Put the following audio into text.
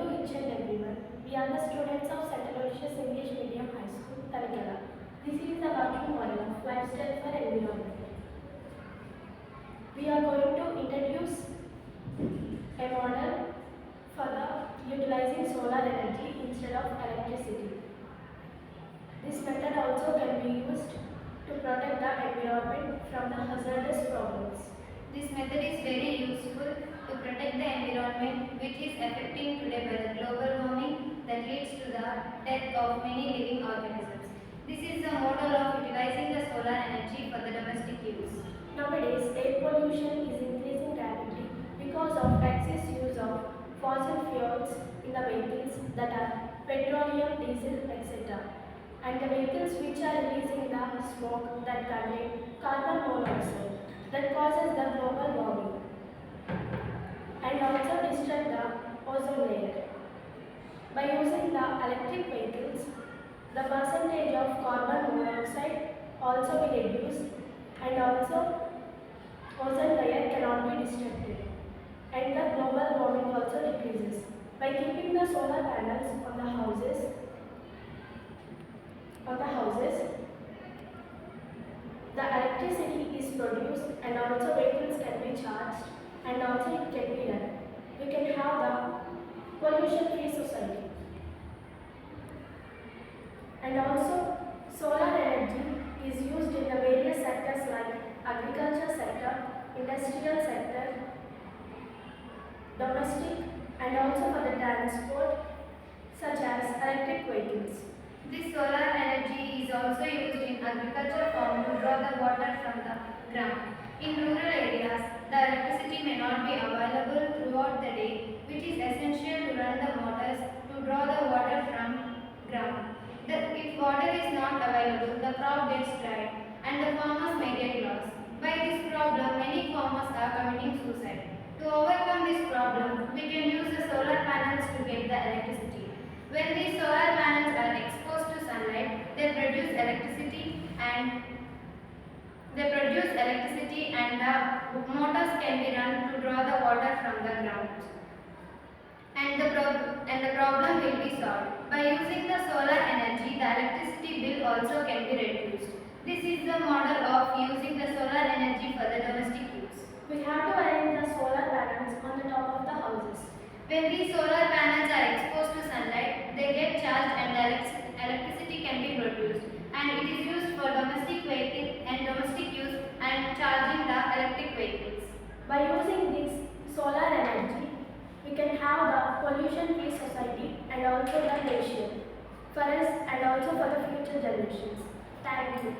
to each and everyone. We are the students of St. Aloysius English Medium High School, Talikala. This is the working model of lifestyle for environment. We are going to introduce a model for the utilizing solar energy instead of electricity. This method also can be used to protect the environment from the hazardous problems. This method is very useful to protect the environment, which is affecting today by the global warming that leads to the death of many living organisms. This is the model of utilizing the solar energy for the domestic use. Nowadays, air pollution is increasing rapidly because of excess use of fossil fuels in the vehicles that are petroleum, diesel, etc. And the vehicles which are releasing the smoke that contain carbon monoxide that causes the global warming and also disrupt the ozone layer. By using the electric vehicles, the percentage of carbon monoxide also be reduced and also ozone layer cannot be disrupted and the global warming also decreases. By keeping the solar panels on the houses, the electricity is produced and also vehicles can be charged and also it can be done. We can have the pollution-free society. And also solar energy is used in the various sectors like agriculture sector, industrial sector, domestic and also for the transport such as electric vehicles. This solar energy is also used in agriculture farm to draw the water from the ground. In rural areas, the electricity may not be available throughout the day, which is essential to run the motors to draw the water from ground. If water is not available, the crop gets dried and the farmers may get lost. By this problem, many farmers are committing suicide. To overcome this problem, we can use the solar panels to get the electricity. When these solar panels are exposed to sunlight, they produce electricity and the motors can be run to draw the water from the ground. And the problem will be solved. By using the solar energy, the electricity bill also can be reduced. This is the model of using the solar energy for the domestic use. We have to arrange the solar panels on the top of the houses. When these solar panels are exposed to sunlight, they get charged and the electricity can be produced. And it is used for domestic use and charging the electric vehicles. By using this solar energy, we can have the pollution-free society and also the nation for us and also for the future generations. Thank you.